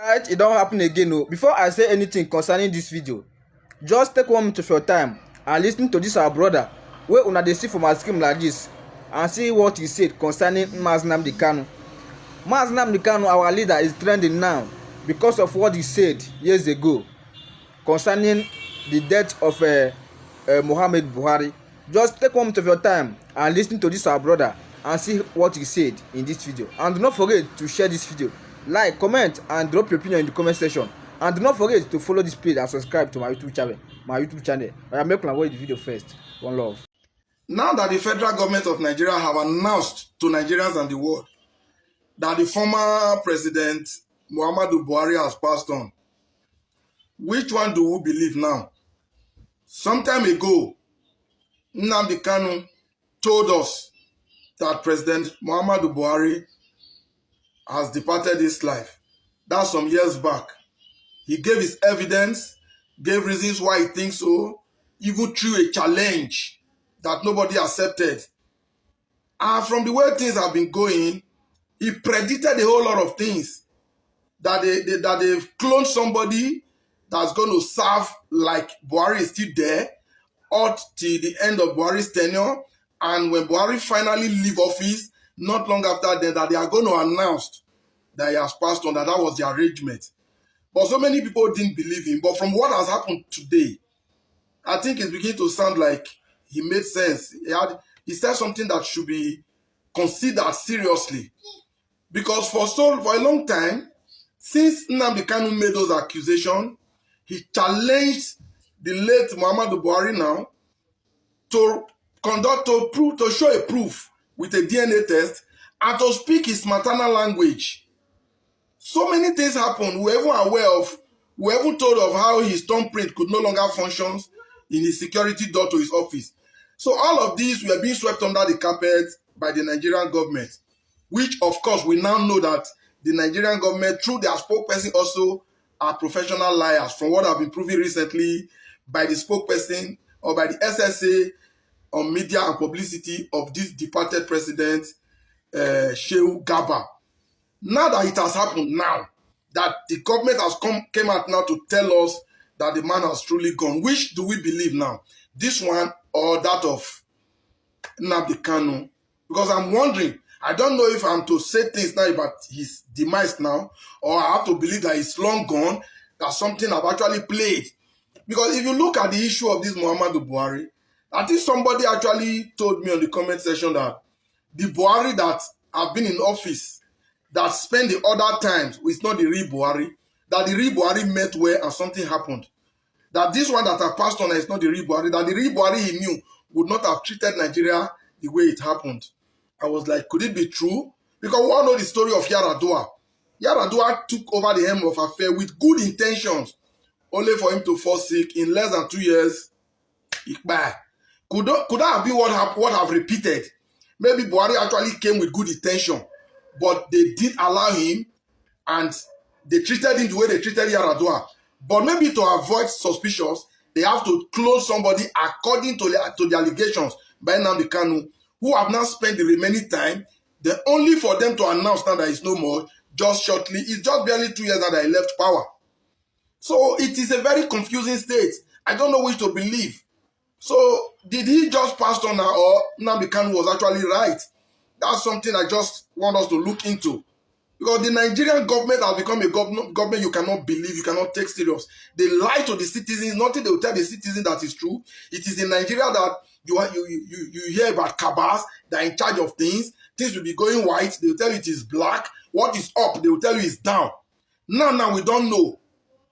Right, it don't happen again. No. Before I say anything concerning this video, just take 1 minute of your time and listen to this our brother wey una dey see for my screen like this and see what he said concerning Nnamdi Kanu. Nnamdi Kanu, our leader, is trending now because of what he said years ago concerning the death of Muhammad Buhari. Just take 1 minute of your time and listen to this our brother and see what he said in this video. And do not forget to share this video, like, comment, and drop your opinion in the comment section. And do not forget to follow this page and subscribe to my YouTube channel. I am making watch the video first. One love. Now that the federal government of Nigeria have announced to Nigerians and the world that the former president Muhammadu Buhari has passed on, which one do we believe now? Some time ago, Nnamdi Kanu told us that President Muhammadu Buhari has departed this life. That's some years back. He gave his evidence, gave reasons why he thinks so, even threw a challenge that nobody accepted. And from the way things have been going, he predicted a whole lot of things. That they've cloned somebody that's going to serve like Buhari is still there, up till the end of Buhari's tenure. And when Buhari finally leave office, not long after that they are going to announce that he has passed on, that was the arrangement. But so many people didn't believe him. But from what has happened today, I think it's beginning to sound like he made sense. He said something that should be considered seriously. Because for a long time, since Nnamdi Kanu made those accusations, he challenged the late Muhammadu Buhari now to show a proof with a DNA test and to speak his maternal language. So many things happened. We were even told of how his thumbprint could no longer function in his security door to his office. So all of these were being swept under the carpet by the Nigerian government, which of course we now know that the Nigerian government, through their spokesperson, also are professional liars, from what I've been proving recently by the spokesperson or by the SSA on media and publicity of this departed president, Shehu Garba. Now that it has happened now, that the government has came out now to tell us that the man has truly gone, which do we believe now? This one or that of Nnamdi Kanu? Because I'm wondering, I don't know if I'm to say things now about his demise now, or I have to believe that he's long gone, that something have actually played. Because if you look at the issue of this Muhammadu Buhari, I think somebody actually told me on the comment section that the Buhari that have been in office, that spent the other times, is not the real Buhari, that the real Buhari met where and something happened. That this one that have passed on is not the real Buhari, that the real Buhari he knew would not have treated Nigeria the way it happened. I was like, could it be true? Because we all know the story of Yaradua. Yaradua took over the helm of affair with good intentions, only for him to fall sick in less than 2 years. Ekpa. Could that have been what have repeated? Maybe Buhari actually came with good intention, but they did allow him and they treated him the way they treated Yaradua. But maybe to avoid suspicions, they have to close somebody according to the allegations by Nnamdi Kanu, who have now spent the remaining time, only for them to announce now that he's no more, just shortly. It's just barely 2 years now that he left power. So it is a very confusing state. I don't know which to believe. So did he just pass on now, or Nnamdi Kanu was actually right? That's something I just want us to look into. Because the Nigerian government has become a government you cannot believe, you cannot take serious. They lie to the citizens. Nothing they will tell the citizens that is true. It is in Nigeria that you hear about cabals that are in charge of things. Things will be going white. They will tell you it is black. What is up, they will tell you it's down. Now we don't know.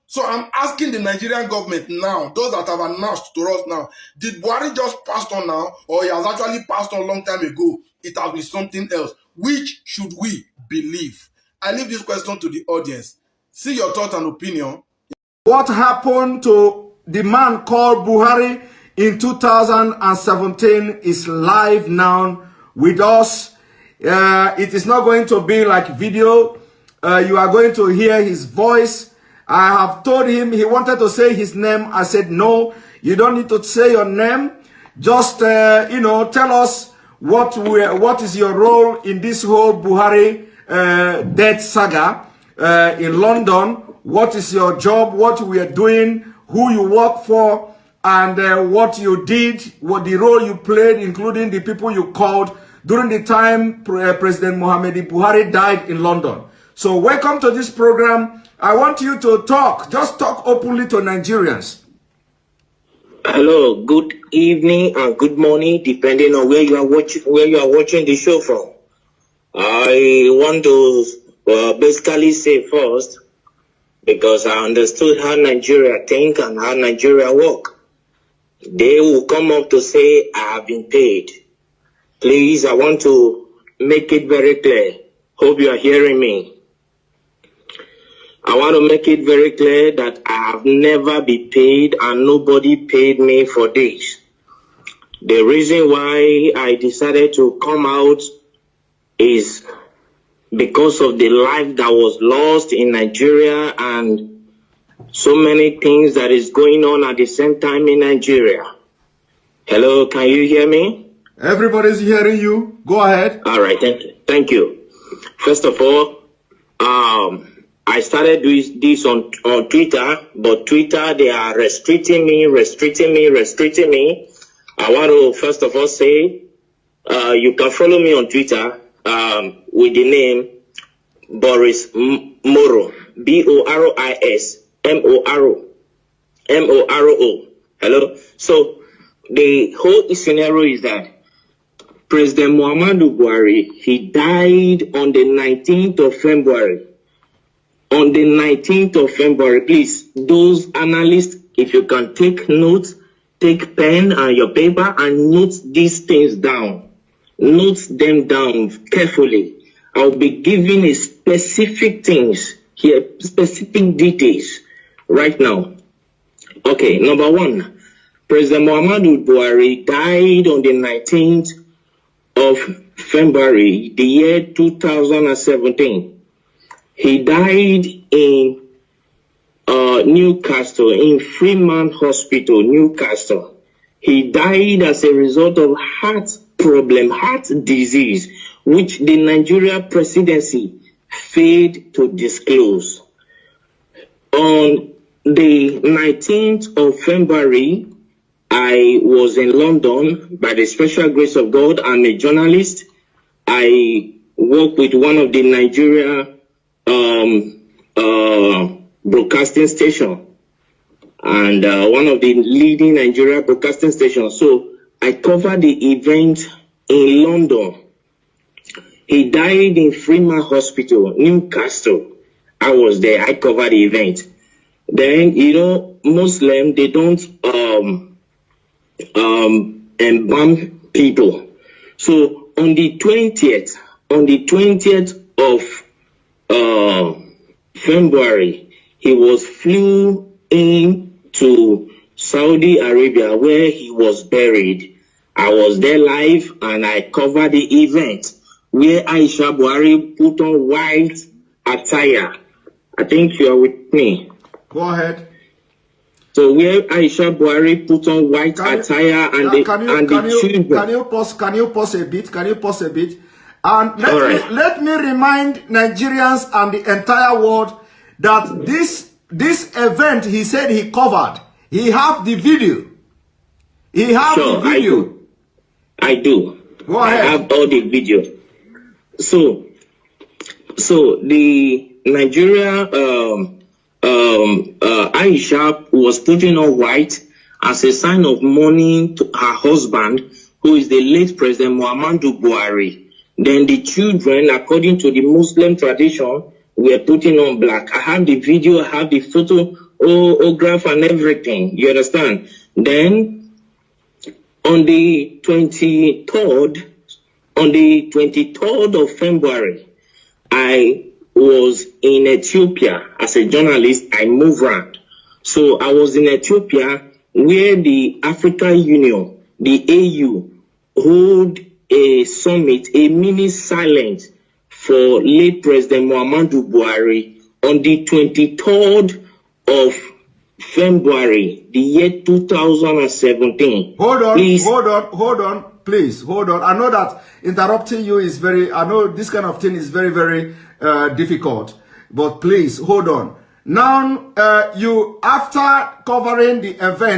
So I'm asking the Nigerian government now, those that have announced to us now, did Buhari just pass on now, or he has actually passed on a long time ago? It has been something else. Which should we believe? I leave this question to the audience. See your thoughts and opinion. What happened to the man called Buhari in 2017 is live now with us. It is not going to be like video. You are going to hear his voice. I have told him he wanted to say his name. I said, no, you don't need to say your name. Just, tell us what is your role in this whole Buhari death saga. in London. What is your job? What we are doing? Who you work for? And what you did? What the role you played, including the people you called during the time President Muhammadu Buhari died in London. So welcome to this program. I want you to talk. Just talk openly to Nigerians. Hello, good evening and good morning, depending on where you are watching the show from. I want to basically say first, because I understood how Nigeria think and how Nigeria work. They will come up to say, I have been paid. Please, I want to make it very clear. Hope you are hearing me. I want to make it very clear that I have never been paid and nobody paid me for this. The reason why I decided to come out is because of the life that was lost in Nigeria and so many things that is going on at the same time in Nigeria. Hello, can you hear me? Everybody's hearing you. Go ahead. All right, thank you. First of all, I started doing this on Twitter, but Twitter, they are restricting me. I want to first of all say, you can follow me on Twitter with the name Boris Moro, Boris Moro. Hello. So the whole scenario is that President Muhammadu Buhari, he died on the 19th of February. On the 19th of February, please, those analysts, if you can take notes, take pen and your paper and note these things down. Note them down carefully. I'll be giving a specific things here, specific details right now. Okay, number one, President Muhammadu Buhari died on the 19th of February, the year 2017. He died in Newcastle, in Freeman Hospital, Newcastle. He died as a result of heart problem, heart disease, which the Nigeria presidency failed to disclose. On the 19th of February, I was in London by the special grace of God. I'm a journalist. I work with one of the Nigeria broadcasting station and one of the leading Nigeria broadcasting stations. So I covered the event in London. He died in Freeman Hospital, Newcastle. I was there. I covered the event. Then, you know, Muslim, they don't embalm people. So on the 20th of February, he was flew in to Saudi Arabia where he was buried. I was there live and I covered the event where Aisha Buhari put on white attire. I think you are with me. Go ahead. So where Aisha Buhari put on white attire and the children. Can you pause a bit? Can you pause a bit? And let me remind Nigerians and the entire world that this event he said he covered. He have the video. He have the video. I do. Go ahead. I have all the video. So the Nigeria Aisha was putting on white as a sign of mourning to her husband, who is the late President Muhammadu Buhari. Then the children, according to the Muslim tradition, were putting on black. I have the video, I have the photograph and everything. You understand? Then on the 23rd of February, I was in Ethiopia as a journalist. I moved around. So I was in Ethiopia where the African Union, the AU, hold a summit, a mini silence for late President Muhammadu Buhari on the 23rd of February, the year 2017. Hold on, please. Hold on. I know that interrupting you is I know this kind of thing is very, very difficult. But please, hold on. Now, you, after covering the event,